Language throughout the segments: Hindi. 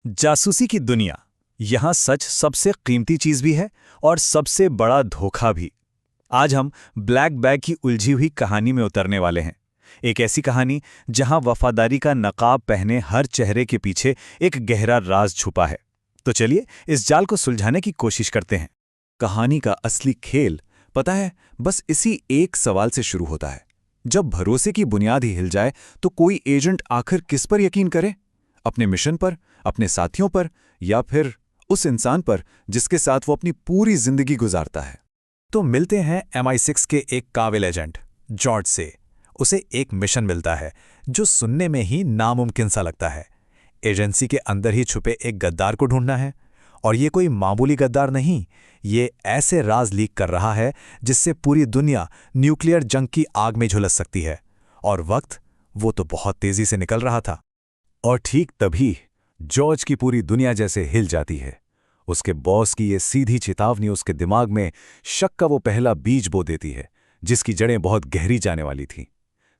जासूसी की दुनिया। यहाँ सच सबसे कीमती चीज भी है और सबसे बड़ा धोखा भी। आज हम ब्लैक बैग की उलझी हुई कहानी में उतरने वाले हैं। एक ऐसी कहानी जहां वफादारी का नकाब पहने हर चेहरे के पीछे एक गहरा राज छुपा है। तो चलिए इस जाल को सुलझाने की कोशिश करते हैं। कहानी का असली खेल पता है, बस इसी एक सवाल से शुरू होता है। जब भरोसे की बुनियाद ही हिल जाए तो कोई एजेंट आखिर किस पर यकीन करे? अपने मिशन पर, अपने साथियों पर, या फिर उस इंसान पर जिसके साथ वो अपनी पूरी जिंदगी गुजारता है? तो मिलते हैं MI6 के एक काबिल एजेंट जॉर्ज से। उसे एक मिशन मिलता है जो सुनने में ही नामुमकिन सा लगता है। एजेंसी के अंदर ही छुपे एक गद्दार को ढूंढना है, और ये कोई मामूली गद्दार नहीं, ये ऐसे राज लीक कर रहा है जिससे पूरी दुनिया न्यूक्लियर जंग की आग में झुलस सकती है। और वक्त वो तो बहुत तेजी से निकल रहा था। और ठीक तभी जॉर्ज की पूरी दुनिया जैसे हिल जाती है। उसके बॉस की ये सीधी चेतावनी उसके दिमाग में शक का वो पहला बीज बो देती है, जिसकी जड़ें बहुत गहरी जाने वाली थीं।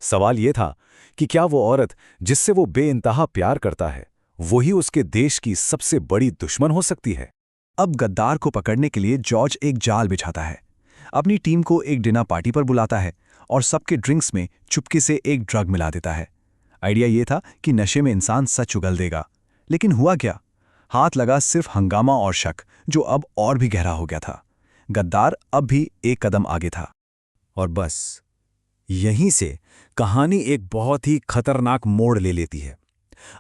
सवाल ये था कि क्या वो औरत जिससे वो बेइंतहा प्यार करता है, वही उसके देश की सबसे बड़ी दुश्मन हो सकती है? अब गद्दार को पकड़ने के लिए जॉर्ज एक जाल बिछाता है। अपनी टीम को एक डिनर पार्टी पर बुलाता है और सबके ड्रिंक्स में चुपके से एक ड्रग मिला देता है। आइडिया ये था कि नशे में इंसान सच उगल देगा, लेकिन हुआ क्या? हाथ लगा सिर्फ हंगामा और शक, जो अब और भी गहरा हो गया था। गद्दार अब भी एक कदम आगे था। और बस यहीं से कहानी एक बहुत ही खतरनाक मोड़ ले लेती है।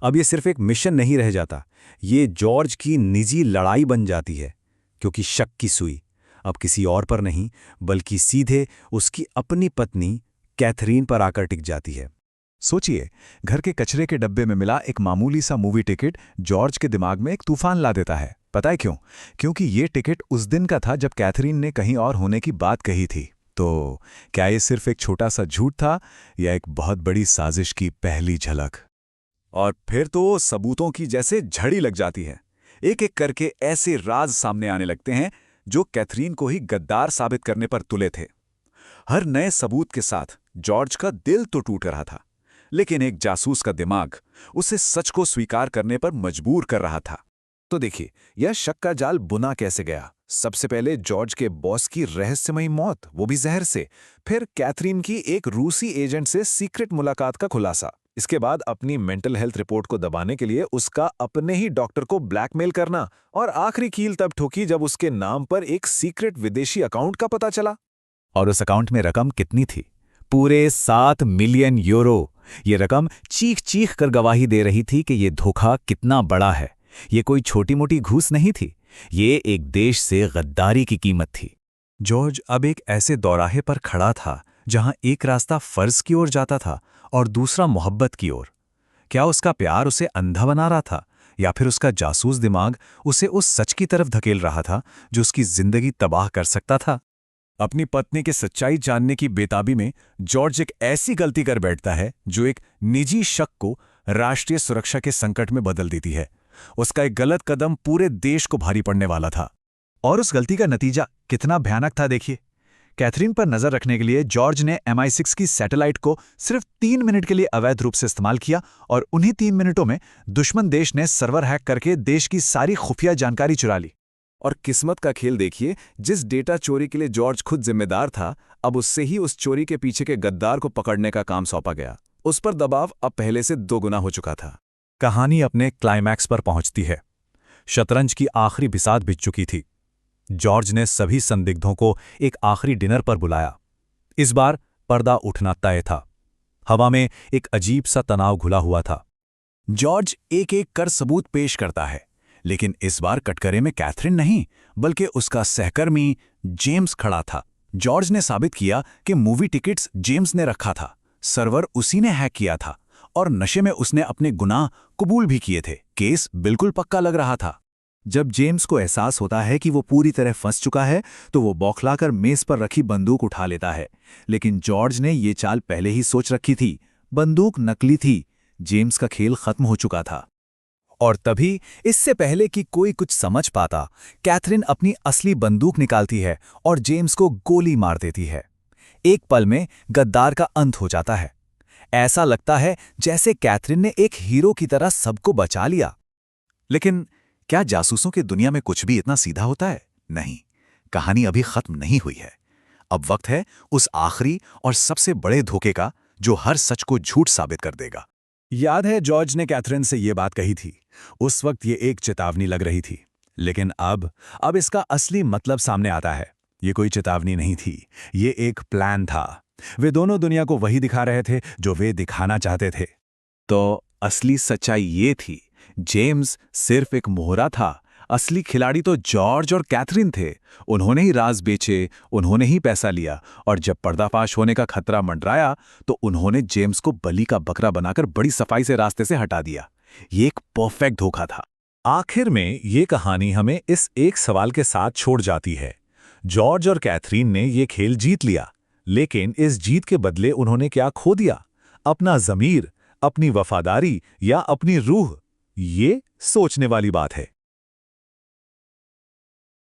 अब ये सिर्फ एक मिशन नहीं रह जाता, ये जॉर्ज की निजी लड़ाई बन जाती है, क्योंकि शक की सुई अब किसी और पर नहीं बल्कि सीधे उसकी अपनी पत्नी कैथरीन पर आकर टिक जाती है। सोचिए, घर के कचरे के डब्बे में मिला एक मामूली सा मूवी टिकट जॉर्ज के दिमाग में एक तूफान ला देता है। पता है क्यों? क्योंकि ये टिकट उस दिन का था जब कैथरीन ने कहीं और होने की बात कही थी। तो क्या ये सिर्फ एक छोटा सा झूठ था, या एक बहुत बड़ी साजिश की पहली झलक? और फिर तो सबूतों की जैसे झड़ी लग जाती है। एक एक करके ऐसे राज सामने आने लगते हैं जो कैथरीन को ही गद्दार साबित करने पर तुले थे। हर नए सबूत के साथ जॉर्ज का दिल तो टूट रहा था, लेकिन एक जासूस का दिमाग उसे सच को स्वीकार करने पर मजबूर कर रहा था। तो देखिए, यह शक का जाल बुना कैसे गया। सबसे पहले जॉर्ज के बॉस की रहस्यमयी मौत, वो भी जहर से। फिर कैथरीन की एक रूसी एजेंट से सीक्रेट मुलाकात का खुलासा। इसके बाद अपनी मेंटल हेल्थ रिपोर्ट को दबाने के लिए उसका अपने ही डॉक्टर को ब्लैकमेल करना। और आखिरी कील तब ठोकी जब उसके नाम पर एक सीक्रेट विदेशी अकाउंट का पता चला। और उस अकाउंट में रकम कितनी थी? पूरे 7 मिलियन यूरो। ये रकम चीख चीख कर गवाही दे रही थी कि ये धोखा कितना बड़ा है। ये कोई छोटी मोटी घूस नहीं थी, ये एक देश से गद्दारी की कीमत थी। जॉर्ज अब एक ऐसे दौराहे पर खड़ा था जहां एक रास्ता फर्ज की ओर जाता था और दूसरा मोहब्बत की ओर। क्या उसका प्यार उसे अंधा बना रहा था, या फिर उसका जासूस दिमाग उसे उस सच की तरफ धकेल रहा था जो उसकी जिंदगी तबाह कर सकता था? अपनी पत्नी की सच्चाई जानने की बेताबी में जॉर्ज एक ऐसी गलती कर बैठता है जो एक निजी शक को राष्ट्रीय सुरक्षा के संकट में बदल देती है। उसका एक गलत कदम पूरे देश को भारी पड़ने वाला था। और उस गलती का नतीजा कितना भयानक था, देखिए। कैथरीन पर नजर रखने के लिए जॉर्ज ने MI6 की सैटेलाइट को सिर्फ 3 मिनट के लिए अवैध रूप से इस्तेमाल किया, और उन्हीं 3 मिनटों में दुश्मन देश ने सर्वर हैक करके देश की सारी खुफिया जानकारी चुरा ली। और किस्मत का खेल देखिए, जिस डेटा चोरी के लिए जॉर्ज खुद जिम्मेदार था, अब उससे ही उस चोरी के पीछे के गद्दार को पकड़ने का काम सौंपा गया। उस पर दबाव अब पहले से 2 गुना हो चुका था। कहानी अपने क्लाइमैक्स पर पहुंचती है। शतरंज की आखिरी बिसात बिछ चुकी थी। जॉर्ज ने सभी संदिग्धों को एक आखिरी डिनर पर बुलाया। इस बार पर्दा उठना तय था। हवा में एक अजीब सा तनाव घुला हुआ था। जॉर्ज एक एक कर सबूत पेश करता है, लेकिन इस बार कटघरे में कैथरीन नहीं, बल्कि उसका सहकर्मी जेम्स खड़ा था। जॉर्ज ने साबित किया कि मूवी टिकट्स जेम्स ने रखा था, सर्वर उसी ने हैक किया था, और नशे में उसने अपने गुनाह कबूल भी किए थे। केस बिल्कुल पक्का लग रहा था। जब जेम्स को एहसास होता है कि वो पूरी तरह फंस चुका है, तो वो बौखलाकर मेज पर रखी बंदूक उठा लेता है। लेकिन जॉर्ज ने ये चाल पहले ही सोच रखी थी। बंदूक नकली थी, जेम्स का खेल खत्म हो चुका था। और तभी, इससे पहले कि कोई कुछ समझ पाता, कैथरीन अपनी असली बंदूक निकालती है और जेम्स को गोली मार देती है। एक पल में गद्दार का अंत हो जाता है। ऐसा लगता है जैसे कैथरीन ने एक हीरो की तरह सबको बचा लिया। लेकिन क्या जासूसों की दुनिया में कुछ भी इतना सीधा होता है? नहीं, कहानी अभी खत्म नहीं हुई है। अब वक्त है उस आखिरी और सबसे बड़े धोखे का, जो हर सच को झूठ साबित कर देगा। याद है जॉर्ज ने कैथरीन से ये बात कही थी। उस वक्त ये एक चेतावनी लग रही थी, लेकिन अब इसका असली मतलब सामने आता है। ये कोई चेतावनी नहीं थी, ये एक प्लान था। वे दोनों दुनिया को वही दिखा रहे थे जो वे दिखाना चाहते थे। तो असली सच्चाई ये थी, जेम्स सिर्फ एक मोहरा था। असली खिलाड़ी तो जॉर्ज और कैथरीन थे। उन्होंने ही राज बेचे, उन्होंने ही पैसा लिया, और जब पर्दाफाश होने का खतरा मंडराया तो उन्होंने जेम्स को बलि का बकरा बनाकर बड़ी सफाई से रास्ते से हटा दिया। ये एक परफेक्ट धोखा था। आखिर में ये कहानी हमें इस एक सवाल के साथ छोड़ जाती है। जॉर्ज और कैथरीन ने ये खेल जीत लिया, लेकिन इस जीत के बदले उन्होंने क्या खो दिया? अपना ज़मीर, अपनी वफादारी या अपनी रूह? ये सोचने वाली बात है।